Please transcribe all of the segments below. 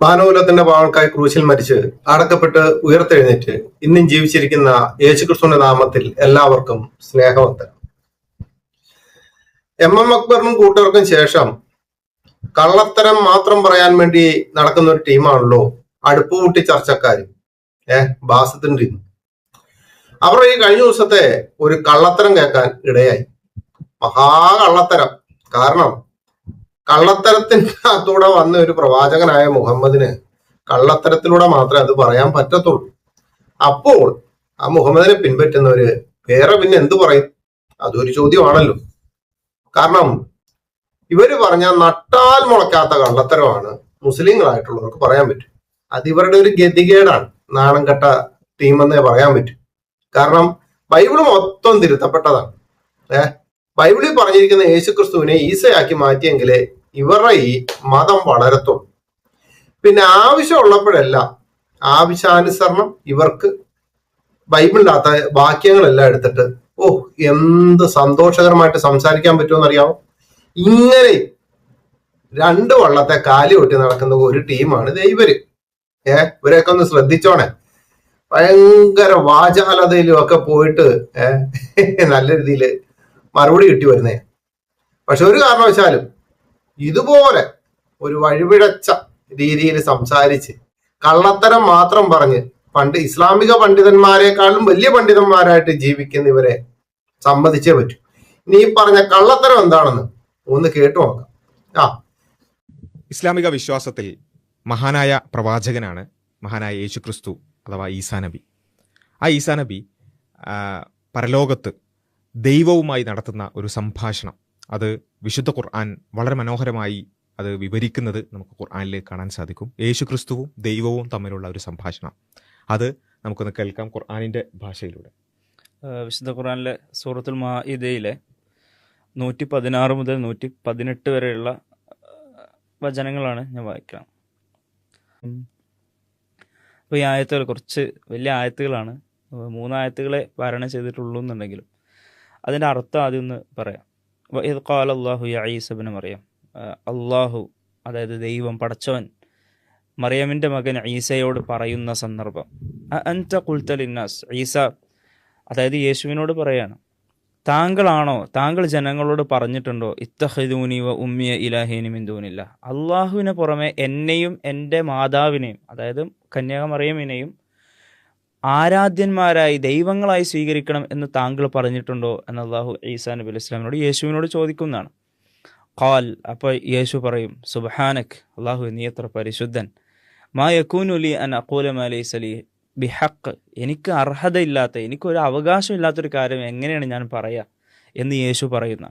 മാനവകുലത്തിന്റെ പാവങ്ങൾക്കായി ക്രൂശിൽ മരിച്ച് അടക്കപ്പെട്ട് ഉയർത്തെഴുന്നേറ്റ് ഇന്നും ജീവിച്ചിരിക്കുന്ന യേശുക്രിസ്തുവിന്റെ നാമത്തിൽ എല്ലാവർക്കും സ്നേഹവന്ദനം. എം അക്ബറിനും കൂട്ടർക്കും ശേഷം കള്ളത്തരം മാത്രം പറയാൻ വേണ്ടി നടക്കുന്ന ഒരു ടീമാണല്ലോ അടുപ്പുകൂട്ടി ചർച്ചക്കാര്, ബാസത്തിന്റെ ടീം. അവർ ഈ കഴിഞ്ഞ ദിവസത്തെ ഒരു കള്ളത്തരം കേൾക്കാൻ ഇടയായി. മഹാകള്ളത്തരം. കാരണം കള്ളത്തരത്തിനകത്തൂടെ വന്ന ഒരു പ്രവാചകനായ മുഹമ്മദിന് കള്ളത്തരത്തിലൂടെ മാത്രമേ അത് പറയാൻ പറ്റത്തുള്ളൂ. അപ്പോൾ ആ മുഹമ്മദിനെ പിൻപറ്റുന്നവര് വേറെ പിന്നെ എന്തു പറയും? അതൊരു ചോദ്യമാണല്ലോ. കാരണം ഇവര് പറഞ്ഞ നട്ടാൽ മുളയ്ക്കാത്ത കള്ളത്തരമാണ് മുസ്ലിങ്ങളായിട്ടുള്ളവർക്ക് പറയാൻ പറ്റും. അത് ഇവരുടെ ഒരു ഗതികേടാണ്. നാണം കെട്ട ടീമെന്നേ പറയാൻ പറ്റും. കാരണം ബൈബിള് മൊത്തം തിരുത്തപ്പെട്ടതാണ്. ബൈബിളിൽ പറഞ്ഞിരിക്കുന്ന യേശുക്രിസ്തുവിനെ ഈസയാക്കി മാറ്റിയെങ്കിലേ ഇവരുടെ ഈ മതം വളരത്തുള്ളൂ. പിന്നെ ആവശ്യമുള്ളപ്പോഴെല്ലാം ആവശ്യാനുസരണം ഇവർക്ക് ബൈബിളിനകത്ത വാക്യങ്ങളെല്ലാം എടുത്തിട്ട് എന്ത് സന്തോഷകരമായിട്ട് സംസാരിക്കാൻ പറ്റുമെന്നറിയാമോ? ഇങ്ങനെ രണ്ട് വള്ളത്തെ കാലി ഒട്ടി നടക്കുന്ന ഒരു ടീമാണ് ഇവര്. ഇവരെയൊക്കെ ഒന്ന് ശ്രദ്ധിച്ചോണേ. ഭയങ്കര വാചാലതയിലും ഒക്കെ പോയിട്ട് നല്ല രീതിയിൽ മറുപടി കിട്ടി വരുന്നേ. പക്ഷെ ഒരു കാരണവശാലും ഇതുപോലെ ഒരു വഴിപിഴച്ച രീതിയിൽ സംസാരിച്ച് കള്ളത്തരം മാത്രം പറഞ്ഞ് ഇസ്ലാമിക പണ്ഡിതന്മാരെക്കാളും വലിയ പണ്ഡിതന്മാരായിട്ട് ജീവിക്കുന്ന ഇവരെ സമ്മതിച്ചേ പറ്റൂ. ഇനി ഈ പറഞ്ഞ കള്ളത്തരം എന്താണെന്ന് ഒന്ന് കേട്ടു നോക്കാം. ഇസ്ലാമിക വിശ്വാസത്തിൽ മഹാനായ പ്രവാചകനാണ് മഹാനായ യേശുക്രിസ്തു അഥവാ ഈസാ നബി. ആ ഈസാ നബി പരലോകത്ത് ദൈവവുമായി നടത്തുന്ന ഒരു സംഭാഷണം, അത് വിശുദ്ധ ഖുർആൻ വളരെ മനോഹരമായി അത് വിവരിക്കുന്നത് നമുക്ക് ഖുർആനിൽ കാണാൻ സാധിക്കും. യേശുക്രിസ്തുവും ദൈവവും തമ്മിലുള്ള ഒരു സംഭാഷണം, അത് നമുക്കൊന്ന് കേൾക്കാം ഖുർആനിൻ്റെ ഭാഷയിലൂടെ. വിശുദ്ധ ഖുർആനിലെ സൂറത്തുൽ മാഇദയിലെ 116 മുതൽ 118 വരെയുള്ള വചനങ്ങളാണ് ഞാൻ വായിക്കാം. അപ്പോൾ ഈ ആയത്തുകൾ കുറച്ച് വലിയ ആയത്തുകളാണ്. 3 ആയത്തുകളെ പാരായണം ചെയ്തിട്ടുള്ളൂ എന്നുണ്ടെങ്കിലും അതിൻ്റെ അർത്ഥം ആദ്യം ഒന്ന് പറയാം. ഇത് ഖാല അല്ലാഹു യാ ഈസ ഇബ്നു മറിയം, അള്ളാഹു അതായത് ദൈവം പടച്ചവൻ മറിയമിൻ്റെ മകൻ ഈസയോട് പറയുന്ന സന്ദർഭം. അൻത ഖുൽത ലിന്നാസ്, ഈസ അതായത് യേശുവിനോട് പറയാണ്, താങ്കൾ ജനങ്ങളോട് പറഞ്ഞിട്ടുണ്ടോ ഇത്തഖിദൂനി വ ഉമ്മിയ ഇലാഹീനി മിൻ ദൂനില്ലാ, അള്ളാഹുവിന് പുറമെ എന്നെയും എൻ്റെ മാതാവിനെയും അതായത് കന്യക മറിയമിനെയും ആരാധ്യന്മാരായി ദൈവങ്ങളായി സ്വീകരിക്കണം എന്ന് താങ്കൾ പറഞ്ഞിട്ടുണ്ടോ എന്ന് അള്ളാഹു ഈസാ നബി അലൈഹി സ്വലാമിനോട് യേശുവിനോട് ചോദിക്കുന്നതാണ്. ഖാൽ, അപ്പോൾ യേശു പറയും, സുബ്ഹാനക്, അള്ളാഹു നീ എത്ര പരിശുദ്ധൻ, മാ യകൂനു ലി അൻ അഖൂല മാ ലൈസ ലി ബിഹഖ്, എനിക്ക് അർഹതയില്ലാത്ത, എനിക്കൊരു അവകാശമില്ലാത്തൊരു കാര്യം എങ്ങനെയാണ് ഞാൻ പറയുക എന്ന് യേശു പറയുന്ന.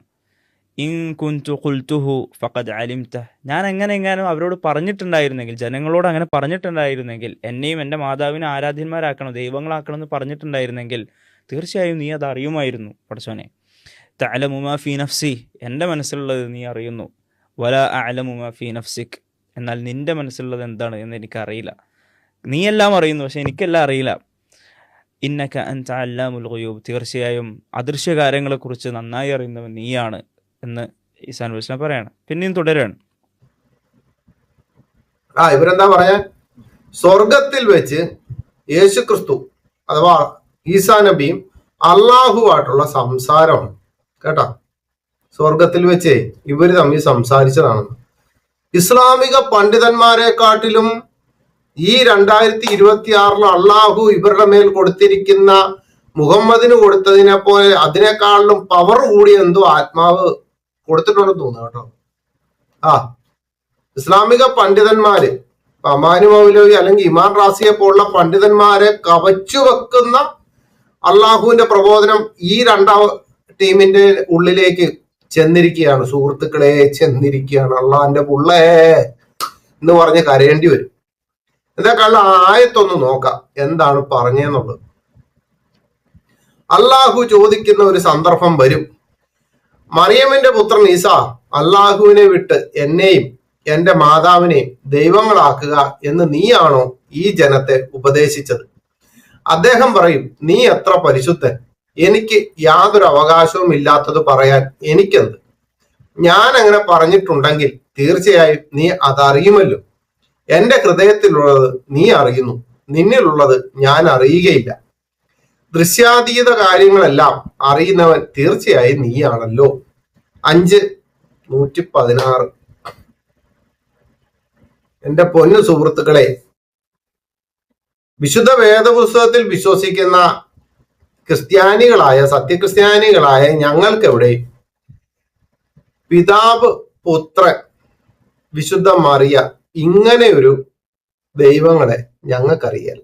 ഇൻ കുൻതു ഖുൽതുഹു ഫഖദ് അലിംത, ഞാൻ എങ്ങനെയെങ്കിലും അവരോട് പറഞ്ഞിട്ടുണ്ടായിരുന്നെങ്കിൽ, ജനങ്ങളോട് അങ്ങനെ പറഞ്ഞിട്ടുണ്ടായിരുന്നെങ്കിൽ, എന്നെയും എൻ്റെ മാതാവിനെ ആരാധ്യന്മാരാക്കണം, ദൈവങ്ങളാക്കണം എന്ന് പറഞ്ഞിട്ടുണ്ടായിരുന്നെങ്കിൽ തീർച്ചയായും നീ അത് അറിയുമായിരുന്നു പടച്ചോനെ. തഅലമു മാ ഫീ നഫ്സി, എൻ്റെ മനസ്സിലുള്ളത് നീ അറിയുന്നു. വലാ അഅലമു മാ ഫീ നഫ്സിക്, എന്നാൽ നിൻ്റെ മനസ്സിലുള്ളത് എന്താണ് എന്ന് എനിക്കറിയില്ല. നീ എല്ലാം അറിയുന്നു, പക്ഷെ എനിക്കെല്ലാം അറിയില്ല. ഇന്നക അൻത അല്ലാമുൽ ഗുയൂബ്, തീർച്ചയായും അദൃശ്യ കാര്യങ്ങളെക്കുറിച്ച് നന്നായി അറിയുന്നവൻ നീയാണ് എന്ന് ഈസാ നബി അലൈഹി പറയാണ്. പിന്നെയും തുടരാണ്. ഇവരെന്താ പറയാ? സ്വർഗത്തിൽ വെച്ച് യേശുക്രിസ്തു അഥവാ ഈസാ നബിയും അള്ളാഹുവായിട്ടുള്ള സംസാരമാണ് കേട്ടോ. സ്വർഗത്തിൽ വെച്ചേ ഇവര് തമ്മിൽ സംസാരിച്ചതാണെന്ന്. ഇസ്ലാമിക പണ്ഡിതന്മാരെക്കാട്ടിലും ഈ 2026 അള്ളാഹു ഇവരുടെ മേൽ കൊടുത്തിരിക്കുന്ന മുഹമ്മദിന് കൊടുത്തതിനെ പോലെ അതിനേക്കാളിലും പവർ കൂടി എന്തോ ആത്മാവ് കൊടുത്തിട്ടുണ്ടെന്ന് തോന്നുന്നു കേട്ടോ. ഇസ്ലാമിക പണ്ഡിതന്മാര് അമാനു മൗലവി അല്ലെങ്കിൽ ഇമാൻ റാസിയെ പോലുള്ള പണ്ഡിതന്മാരെ കവച്ചു വെക്കുന്ന അള്ളാഹുവിന്റെ പ്രബോധനം ഈ രണ്ടാം ടീമിന്റെ ഉള്ളിലേക്ക് ചെന്നിരിക്കുകയാണ്. സുഹൃത്തുക്കളെ, ചെന്നിരിക്കുകയാണ്. അള്ളാഹിന്റെ പുള്ളേ എന്ന് പറഞ്ഞ് കരയേണ്ടി വരും. എന്തൊക്കെയുള്ള ആയത്തൊന്ന് നോക്കാം എന്താണ് പറഞ്ഞെന്നുള്ളത്. അള്ളാഹു ചോദിക്കുന്ന ഒരു സന്ദർഭം വരും, മറിയമിന്റെ പുത്രൻ ഈസ അള്ളാഹുവിനെ വിട്ട് എന്നെയും എൻ്റെ മാതാവിനെയും ദൈവങ്ങളാക്കുക എന്ന് നീയാണോ ഈ ജനത്തെ ഉപദേശിച്ചത്? അദ്ദേഹം പറയും, നീ എത്ര പരിശുദ്ധൻ, എനിക്ക് യാതൊരു അവകാശവും ഇല്ലാത്തത് പറയാൻ എനിക്കെന്ത്? ഞാൻ അങ്ങനെ പറഞ്ഞിട്ടുണ്ടെങ്കിൽ തീർച്ചയായും നീ അതറിയുമല്ലോ. എന്റെ ഹൃദയത്തിലുള്ളത് നീ അറിയുന്നു, നിന്നിലുള്ളത് ഞാൻ അറിയുകയില്ല. ദൃശ്യാതീത കാര്യങ്ങളെല്ലാം അറിയുന്നവൻ തീർച്ചയായും നീയാണല്ലോ. 5:116. എന്റെ പൊന്നു സുഹൃത്തുക്കളെ, വിശുദ്ധ വേദപുസ്തകത്തിൽ വിശ്വസിക്കുന്ന ക്രിസ്ത്യാനികളായ, സത്യക്രിസ്ത്യാനികളായ ഞങ്ങൾക്കെവിടെ പിതാവ്, പുത്രൻ, വിശുദ്ധ മറിയ ഇങ്ങനെ ഒരു ദൈവങ്ങളെ ഞങ്ങൾക്കറിയാം.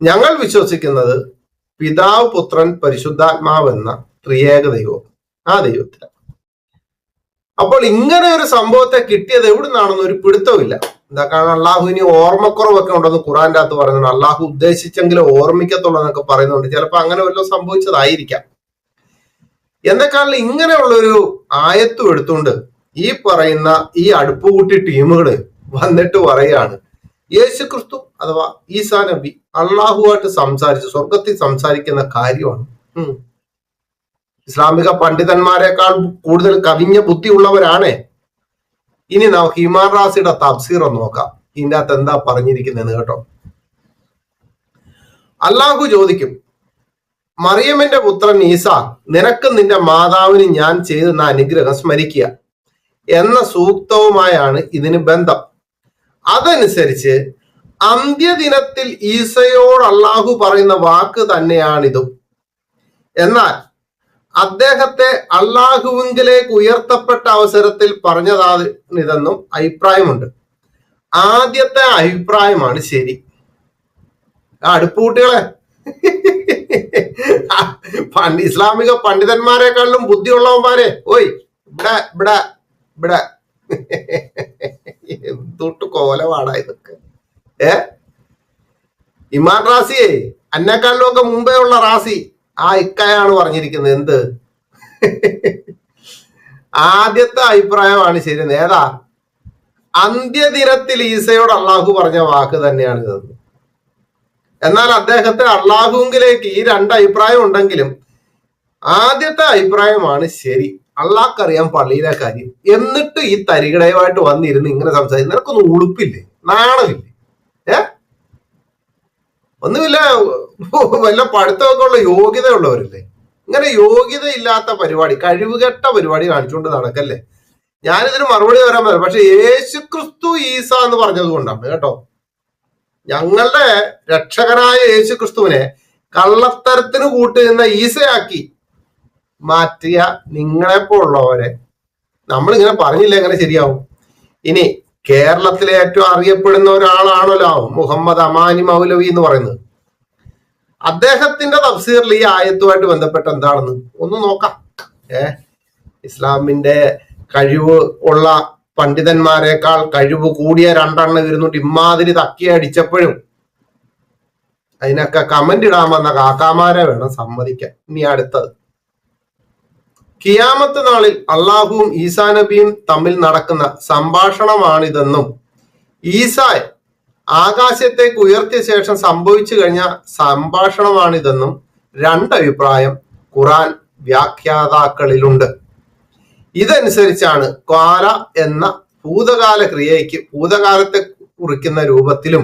ഞങ്ങൾ വിശ്വസിക്കുന്നത് പിതാവ്, പുത്രൻ, പരിശുദ്ധാത്മാവ് എന്ന ത്രിയേക ദൈവം, ആ ദൈവത്തിലാണ്. അപ്പോൾ ഇങ്ങനെ ഒരു സംഭവത്തെ കിട്ടിയത് എവിടുന്നാണെന്ന് ഒരു പിടുത്തമില്ല. എന്താ, കാരണം അള്ളാഹു ഇനി ഓർമ്മക്കുറവൊക്കെ ഉണ്ടെന്ന് ഖുറാന്റെ അകത്ത് പറയുന്നുണ്ട്. അള്ളാഹു ഉദ്ദേശിച്ചെങ്കിലും ഓർമ്മിക്കത്തുള്ളൂ എന്നൊക്കെ പറയുന്നുണ്ട്. ചിലപ്പോൾ അങ്ങനെ വല്ലതും സംഭവിച്ചതായിരിക്കാം. എന്തെക്കാളും ഇങ്ങനെയുള്ളൊരു ആയത്തും എടുത്തുകൊണ്ട് ഈ പറയുന്ന ഈ അടുപ്പുകൂട്ടി ടീമുകള് വന്നിട്ട് പറയാണ് യേശുക്രിസ്തു അഥവാ ഈസാ നബി അള്ളാഹുവായിട്ട് സംസാരിച്ച് സ്വർഗത്തിൽ സംസാരിക്കുന്ന കാര്യമാണ്. ഇസ്ലാമിക പണ്ഡിതന്മാരെക്കാൾ കൂടുതൽ കവിഞ്ഞ ബുദ്ധിയുള്ളവരാണേ. ഇനി നമുക്ക് ഇമാം റാസിയുടെ തഫ്സീർ ഒന്ന് നോക്കാം. ഇതിൻ്റെ അകത്ത് എന്താ പറഞ്ഞിരിക്കുന്നതെന്ന് കേട്ടോ. അള്ളാഹു ചോദിക്കും, മറിയമിന്റെ പുത്രൻ ഈസ, നിനക്കും നിന്റെ മാതാവിനും ഞാൻ ചെയ്തെന്ന അനുഗ്രഹം സ്മരിക്കുക എന്ന സൂക്തവുമായാണ് ഇതിന് ബന്ധം. അതനുസരിച്ച് അന്ത്യദിനത്തിൽ ഈസയോട് അള്ളാഹു പറയുന്ന വാക്ക് തന്നെയാണിതും. എന്നാൽ അദ്ദേഹത്തെ അള്ളാഹുവിങ്കിലേക്ക് ഉയർത്തപ്പെട്ട അവസരത്തിൽ പറഞ്ഞതാണിതെന്നും അഭിപ്രായമുണ്ട്. ആദ്യത്തെ അഭിപ്രായമാണ് ശരി. അടുപ്പുകൂട്ടികളെ, ഇസ്ലാമിക പണ്ഡിതന്മാരെക്കാളും ബുദ്ധിയുള്ളവന്മാരെ, ഓയ് ഇവിടെ ഇവിടെ ഇവിടെ എന്തൊട്ട് കോലമാണ് ഇതൊക്കെ. ഇമാം റാസിയെ, അന്നെക്കാളിലും ഒക്കെ മുമ്പേ ഉള്ള റാസി, ആ ഇക്കയാണ് പറഞ്ഞിരിക്കുന്നത്. എന്ത് ആദ്യത്തെ അഭിപ്രായമാണ് ശരി. നേതാ അന്ത്യദിനത്തിൽ ഈസയോട് അള്ളാഹു പറഞ്ഞ വാക്ക് തന്നെയാണ് ഇതെന്ന്. എന്നാൽ അദ്ദേഹത്തെ അള്ളാഹുവിലേക്ക് ഈ രണ്ട് അഭിപ്രായം ഉണ്ടെങ്കിലും ആദ്യത്തെ അഭിപ്രായമാണ് ശരി. അള്ളാഹ്ക്കറിയാം പള്ളിയിലെ കാര്യം. എന്നിട്ട് ഈ തരികിടയുമായിട്ട് വന്നിരുന്ന് ഇങ്ങനെ സംസാരിക്കും. നിനക്കൊന്നും ഉടുപ്പില്ലേ, നാണമില്ലേ? ഒന്നുമില്ല, വല്ല പഠിത്തമൊക്കെ ഉള്ള യോഗ്യതയുള്ളവരല്ലേ. ഇങ്ങനെ യോഗ്യത ഇല്ലാത്ത പരിപാടി, കഴിവുകെട്ട പരിപാടി കാണിച്ചുകൊണ്ട് നടക്കല്ലേ. ഞാനിതിന് മറുപടി വരാൻ പറ്റില്ല. പക്ഷെ യേശുക്രിസ്തു ഈസ എന്ന് പറഞ്ഞത് കൊണ്ടാണ് കേട്ടോ. ഞങ്ങളുടെ രക്ഷകനായ യേശുക്രിസ്തുവിനെ കള്ളത്തരത്തിന് കൂട്ടുന്ന ഈസയാക്കി മാറ്റിയ നിങ്ങളെപ്പോലുള്ളവരെ നമ്മളിങ്ങനെ പറഞ്ഞില്ല, എങ്ങനെ ശരിയാവും? ഇനി കേരളത്തിലെ ഏറ്റവും അറിയപ്പെടുന്ന ഒരാളാണല്ലോ മുഹമ്മദ് അമാനി മൗലവി എന്ന് പറയുന്നത്. അദ്ദേഹത്തിന്റെ തഫ്സീറിൽ ഈ ആയത്തുമായിട്ട് ബന്ധപ്പെട്ട് എന്താണെന്ന് ഒന്ന് നോക്കാം. ഇസ്ലാമിന്റെ കഴിവ് ഉള്ള പണ്ഡിതന്മാരെക്കാൾ കഴിവ് കൂടിയ രണ്ടെണ്ണം ഇരുന്നിട്ട് ഇമാതിരി തക്കി അടിച്ചപ്പോഴും അതിനൊക്കെ കമന്റ് ഇടാൻ വന്ന കാക്കാമാരെ വേണം സമ്മതിക്കാൻ. ഇനി അടുത്തത്, ഖിയാമത്ത് നാളിൽ അള്ളാഹുവും ഈസാ നബിയും തമ്മിൽ നടക്കുന്ന സംഭാഷണമാണിതെന്നും ഈസായെ ആകാശത്തേക്ക് ഉയർത്തിയ ശേഷം സംഭവിച്ചു കഴിഞ്ഞ സംഭാഷണമാണിതെന്നും രണ്ടഭിപ്രായം ഖുറാൻ വ്യാഖ്യാതാക്കളിലുണ്ട്. ഇതനുസരിച്ചാണ് കാല എന്ന ഭൂതകാല ക്രിയയ്ക്ക് ഭൂതകാലത്തെ കുറിക്കുന്ന രൂപത്തിലും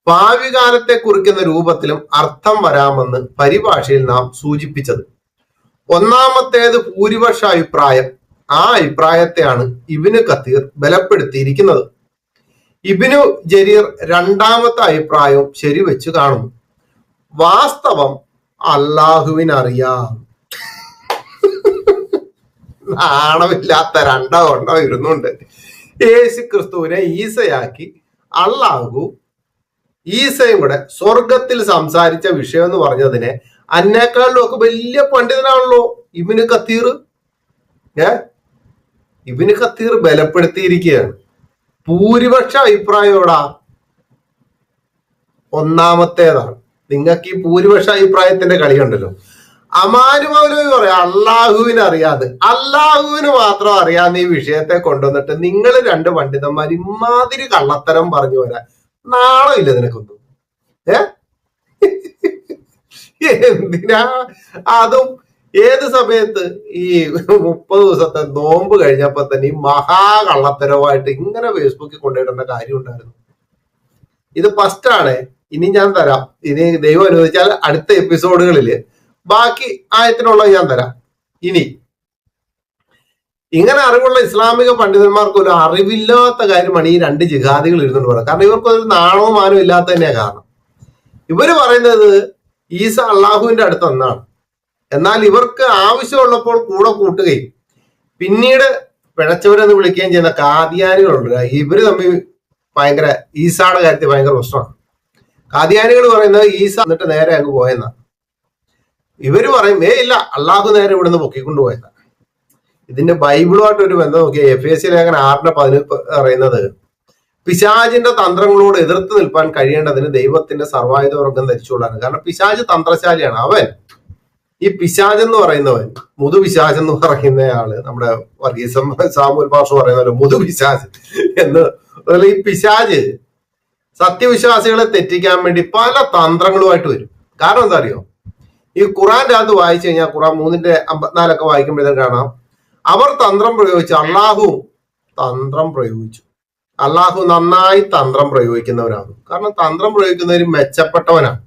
ഭാവി കാലത്തെ കുറിക്കുന്ന രൂപത്തിലും അർത്ഥം വരാമെന്ന് പരിഭാഷയിൽ നാം സൂചിപ്പിച്ചത്. ഒന്നാമത്തേത് ഭൂരിപക്ഷ അഭിപ്രായം. ആ അഭിപ്രായത്തെയാണ് ഇബ്നു കത്തീർ ബലപ്പെടുത്തിയിരിക്കുന്നത്. ഇബ്നു ജരീർ രണ്ടാമത്തെ അഭിപ്രായവും ശരിവെച്ച് കാണുന്നു. വാസ്തവം അള്ളാഹുവിനറിയാം. നാണമില്ലാത്ത രണ്ടോ കൊണ്ടോ ഇരുന്നുണ്ട് യേശു ക്രിസ്തുവിനെ ഈസയാക്കി അള്ളാഹു ഈസയും കൂടെ സ്വർഗത്തിൽ സംസാരിച്ച വിഷയം എന്ന് പറഞ്ഞതിനെ അന്നേക്കാളിലും ഒക്കെ വലിയ പണ്ഡിതനാണല്ലോ ഇബ്നു കത്തീർ. ഇബ്നു കത്തീർ ബലപ്പെടുത്തിയിരിക്കുകയാണ്. ഭൂരിപക്ഷ അഭിപ്രായോടാ ഒന്നാമത്തേതാണ്. നിങ്ങൾക്ക് ഈ ഭൂരിപക്ഷ അഭിപ്രായത്തിന്റെ കളിയുണ്ടല്ലോ. അമാനു മൗലവി പറയാം അള്ളാഹുവിന് അറിയാതെ, അള്ളാഹുവിന് മാത്രം അറിയാവുന്ന ഈ വിഷയത്തെ കൊണ്ടുവന്നിട്ട് നിങ്ങൾ രണ്ട് പണ്ഡിതന്മാർ ഇമാതിരി കള്ളത്തരം പറഞ്ഞു വരാൻ നാണമില്ല നിനക്കൊന്നും. എന്തിനാ അതും ഏത് സമയത്ത് ഈ 30 ദിവസത്തെ നോമ്പ് കഴിഞ്ഞപ്പോ തന്നെ ഈ മഹാകള്ളത്തരവായിട്ട് ഇങ്ങനെ ഫേസ്ബുക്കിൽ കൊണ്ടുപോയിടേണ്ട കാര്യം ഉണ്ടായിരുന്നു. ഇത് ഫസ്റ്റ് ആണ്. ഇനി ഞാൻ തരാം. ഇനി ദൈവം അനുവദിച്ചാൽ അടുത്ത എപ്പിസോഡുകളിൽ ബാക്കി ആയത്തിനുള്ളത് ഞാൻ തരാം. ഇനി ഇങ്ങനെ അറിവുള്ള ഇസ്ലാമിക പണ്ഡിതന്മാർക്ക് ഒരു അറിവില്ലാത്ത കാര്യമാണ് ഈ 2 ജിഹാദികൾ ഇരുന്നുകൊണ്ട് പറയുന്നത്. കാരണം ഇവർക്കൊരു നാണവും മാനവും ഇല്ലാത്ത തന്നെയാണ് കാരണം. ഇവര് പറയുന്നത് ഈസ അള്ളാഹുവിന്റെ അടുത്ത് ഒന്നാണ്. എന്നാൽ ഇവർക്ക് ആവശ്യമുള്ളപ്പോൾ കൂടെ കൂട്ടുകയും പിന്നീട് പിഴച്ചവരെന്ന് വിളിക്കുകയും ചെയ്യുന്ന കാദിയാനികളുണ്ട്. ഇവര് തമ്മിൽ ഭയങ്കര ഈസയുടെ കാര്യത്തിൽ ഭയങ്കര പ്രശ്നമാണ്. കാദിയാനികൾ പറയുന്നത് ഈസ എന്നിട്ട് നേരെ അങ്ങ് പോയെന്നാണ്. ഇവര് പറയും ഇല്ല, അള്ളാഹു നേരെ ഇവിടുന്ന് പൊക്കിക്കൊണ്ട് പോയെന്നാണ്. ഇതിന്റെ ബൈബിളുമായിട്ട് ഒരു ബന്ധം നോക്കിയ എഫേസ്യ ലേഖനം 6:11 പറയുന്നത് പിശാചിന്റെ തന്ത്രങ്ങളോട് എതിർത്ത് നിൽപ്പാൻ കഴിയേണ്ടതിന് ദൈവത്തിന്റെ സർവായുധ വർഗം ധരിച്ചുകൊള്ളാണ്. കാരണം പിശാച് തന്ത്രശാലിയാണ്. അവൻ ഈ പിശാച് എന്ന് പറയുന്നവൻ, മുതുപിശാച് എന്ന് പറയുന്നയാള്, നമ്മുടെ വർഗീസം സാമൂൽ ഭാഷ പറയുന്നല്ലോ മുതുപിശാച് എന്ന്. ഈ പിശാച് സത്യവിശ്വാസികളെ തെറ്റിക്കാൻ വേണ്ടി പല തന്ത്രങ്ങളുമായിട്ട് വരും. കാരണം എന്താ അറിയോ, ഈ ഖുറാന്റെ അകത്ത് വായിച്ചു കഴിഞ്ഞാൽ ഖുറാൻ 3:54 വായിക്കുമ്പോഴത്തേക്കും കാണാം അവർ തന്ത്രം പ്രയോഗിച്ചു, അള്ളാഹു തന്ത്രം പ്രയോഗിച്ചു. അള്ളാഹു നന്നായി തന്ത്രം പ്രയോഗിക്കുന്നവരാണ്. കാരണം തന്ത്രം പ്രയോഗിക്കുന്നവർ മെച്ചപ്പെട്ടവനാണ്.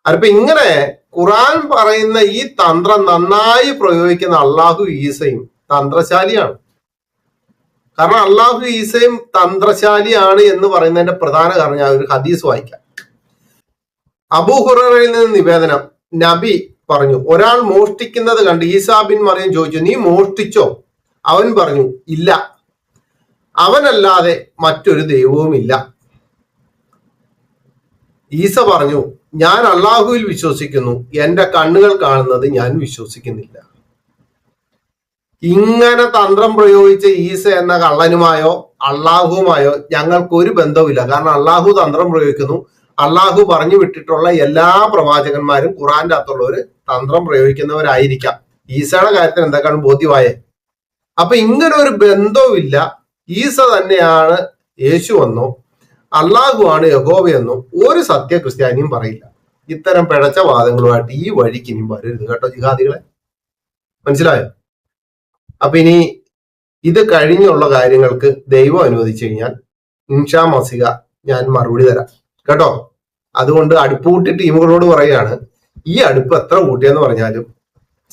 അപ്പൊ ഇങ്ങനെ ഖുറാൻ പറയുന്ന ഈ തന്ത്രം നന്നായി പ്രയോഗിക്കുന്ന അള്ളാഹു ഈസയും തന്ത്രശാലിയാണ്. കാരണം അള്ളാഹു ഈസയും തന്ത്രശാലിയാണ് എന്ന് പറയുന്നതിന്റെ പ്രധാന കാരണം ഞാൻ ഒരു ഹദീസ് വായിക്കാം. അബൂ ഹുറൈറയിൽ നിന്ന് നിവേദനം, നബി പറഞ്ഞു, ഒരാൾ മോഷ്ടിക്കുന്നത് കണ്ട് ഈസാ ബിൻ മറിയം ചോദിച്ചു, നീ മോഷ്ടിച്ചോ? അവൻ പറഞ്ഞു, ഇല്ല, അവനല്ലാതെ മറ്റൊരു ദൈവവും ഇല്ല. ഈസ പറഞ്ഞു, ഞാൻ അള്ളാഹുവിൽ വിശ്വസിക്കുന്നു, എന്റെ കണ്ണുകൾ കാണുന്നത് ഞാൻ വിശ്വസിക്കുന്നില്ല. ഇങ്ങനെ തന്ത്രം പ്രയോഗിച്ച ഈസ എന്ന കള്ളനുമായോ അള്ളാഹുവുമായോ ഞങ്ങൾക്കൊരു ബന്ധവുമില്ല. കാരണം അള്ളാഹു തന്ത്രം പ്രയോഗിക്കുന്നു. അള്ളാഹു പറഞ്ഞു വിട്ടിട്ടുള്ള എല്ലാ പ്രവാചകന്മാരും ഖുറാന്റെ അകത്തുള്ളവര് തന്ത്രം പ്രയോഗിക്കുന്നവരായിരിക്കാം. ഈസയുടെ കാര്യത്തിൽ എന്തൊക്കെയാണ് ബോധ്യമായേ? അപ്പൊ ഇങ്ങനെ ഒരു ബന്ധവുമില്ല. ഈസ തന്നെയാണ് യേശു എന്നോ അള്ളാഹു ആണ് യഹോവയെന്നോ ഒരു സത്യ ക്രിസ്ത്യാനിയും പറയില്ല. ഇത്തരം പിഴച്ച വാദങ്ങളുമായിട്ട് ഈ വഴിക്ക് ഇനിയും വരരുത് കേട്ടോ ജിഹാദികളെ. മനസ്സിലായോ? അപ്പൊ ഇനി ഇത് കഴിഞ്ഞുള്ള കാര്യങ്ങൾക്ക് ദൈവം അനുവദിച്ചു കഴിഞ്ഞാൽ ഇൻഷാ മസിക ഞാൻ മറുപടി തരാം കേട്ടോ. അതുകൊണ്ട് അടുപ്പ് കൂട്ടി ടീമുകളോട് പറയാണ്, ഈ അടുപ്പ് എത്ര കൂട്ടിയെന്ന് പറഞ്ഞാലും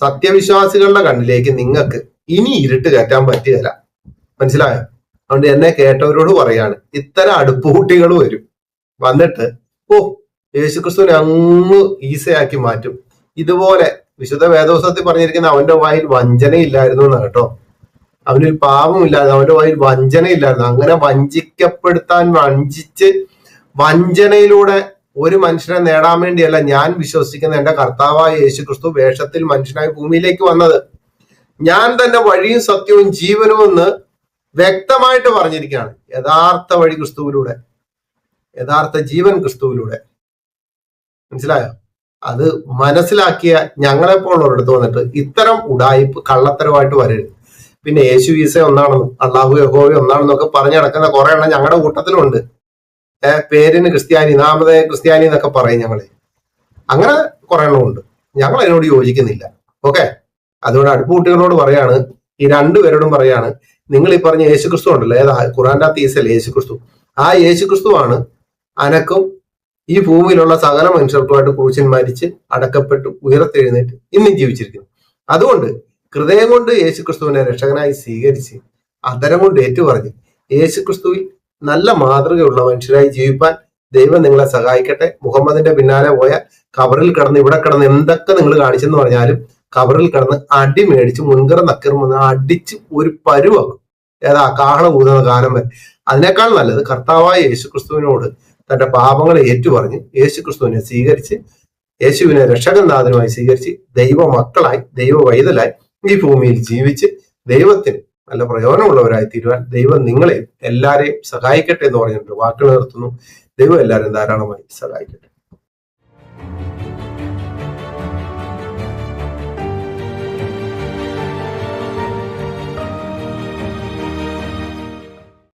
സത്യവിശ്വാസികളുടെ കണ്ണിലേക്ക് നിങ്ങൾക്ക് ഇനി ഇരുട്ട് കയറ്റാൻ പറ്റുകയില്ല. മനസ്സിലായോ? അതുകൊണ്ട് എന്നെ കേട്ടവരോട് പറയാണ്, ഇത്തരം അടുപ്പ് കൂട്ടികൾ വരും, വന്നിട്ട് യേശുക്രിസ്തുവിനെ അങ്ങ് ഈസയാക്കി മാറ്റും. ഇതുപോലെ വിശുദ്ധ വേദോസത്തിൽ പറഞ്ഞിരിക്കുന്ന അവന്റെ വായിൽ വഞ്ചനയില്ലായിരുന്നു എന്ന് കേട്ടോ. അവനിൽ പാപമില്ലായിരുന്നു, അവന്റെ വായിൽ വഞ്ചനയില്ലായിരുന്നു. അങ്ങനെ വഞ്ചിച്ച് വഞ്ചനയിലൂടെ ഒരു മനുഷ്യനെ നേടാൻ വേണ്ടിയല്ല ഞാൻ വിശ്വസിക്കുന്ന എന്റെ കർത്താവായ യേശുക്രിസ്തു വേഷത്തിൽ മനുഷ്യനായി ഭൂമിയിലേക്ക് വന്നത്. ഞാൻ തന്നെ വഴിയും സത്യവും ജീവനും എന്ന് വ്യക്തമായിട്ട് പറഞ്ഞിരിക്കുകയാണ്. യഥാർത്ഥ വഴി ക്രിസ്തുവിലൂടെ, യഥാർത്ഥ ജീവൻ ക്രിസ്തുവിലൂടെ. മനസ്സിലായോ? അത് മനസ്സിലാക്കിയ ഞങ്ങളെപ്പോലുള്ളവരടുത്ത് വന്നിട്ട് ഇത്തരം ഉടായിപ്പ് കള്ളത്തരമായിട്ട് വരരുത്. പിന്നെ യേശു ഈസ ഒന്നാണെന്നും അള്ളാഹു യഹോവ ഒന്നാണെന്നൊക്കെ പറഞ്ഞു നടക്കുന്ന കുറെ എണ്ണം ഞങ്ങളുടെ കൂട്ടത്തിലുണ്ട്. പേരിന് ക്രിസ്ത്യാനി, നാമധേയ ക്രിസ്ത്യാനി എന്നൊക്കെ പറയും ഞങ്ങളെ. അങ്ങനെ കുറെ എണ്ണം ഉണ്ട്. ഞങ്ങൾ അതിനോട് യോജിക്കുന്നില്ല. ഓക്കെ, അതുകൊണ്ട് അടുപ്പുകുട്ടികളോട് പറയാണ്, ഈ രണ്ടുപേരോടും പറയാണ്, നിങ്ങൾ ഈ പറഞ്ഞ യേശുക്രിസ്തു ഉണ്ടല്ലോ, ഏതാ ഖുറാന്റെ അകത്ത് ഈസല്ലേ യേശുക്രിസ്തു, ആ യേശുക്രിസ്തുവാണ് അനക്കും ഈ ഭൂമിയിലുള്ള സകല മനുഷ്യർക്കുമായിട്ട് ക്രൂശിൽ മരിച്ച് അടക്കപ്പെട്ടു ഉയർത്തെഴുന്നേറ്റ് ഇന്നും ജീവിച്ചിരിക്കുന്നു. അതുകൊണ്ട് ഹൃദയം കൊണ്ട് യേശുക്രിസ്തുവിനെ രക്ഷകനായി സ്വീകരിച്ച് അധരം കൊണ്ട് ഏറ്റുപറഞ്ഞ് യേശുക്രിസ്തുവിൽ നല്ല മാതൃകയുള്ള മനുഷ്യരായി ജീവിപ്പാൻ ദൈവം നിങ്ങളെ സഹായിക്കട്ടെ. മുഹമ്മദിന്റെ പിന്നാലെ പോയ കബറിൽ കിടന്ന് ഇവിടെ കിടന്ന് എന്തൊക്കെ നിങ്ങൾ കാണിച്ചെന്ന് പറഞ്ഞാലും കബറിൽ കിടന്ന് അടി മേടിച്ച് മുൻകറ നക്കറുമെന്ന് അടിച്ച് ഒരു പരുവാക്കും. ഏതാ കാഹളം ഊതുന്ന കാലം വരെ. അതിനേക്കാൾ നല്ലത് കർത്താവായ യേശുക്രിസ്തുവിനോട് തന്റെ പാപങ്ങളെ ഏറ്റുപറഞ്ഞ് യേശുക്രിസ്തുവിനെ സ്വീകരിച്ച് യേശുവിനെ രക്ഷകനാഥനുമായി സ്വീകരിച്ച് ദൈവ മക്കളായി ദൈവ വൈതലായി ഈ ഭൂമിയിൽ ജീവിച്ച് ദൈവത്തിന് നല്ല പ്രയോജനമുള്ളവരായി തീരുവാൻ ദൈവം നിങ്ങളെ എല്ലാരെയും സഹായിക്കട്ടെ എന്ന് പറഞ്ഞിട്ട് വാക്കുകൾ നിർത്തുന്നു. ദൈവം എല്ലാവരും ധാരാളമായി സഹായിക്കട്ടെ.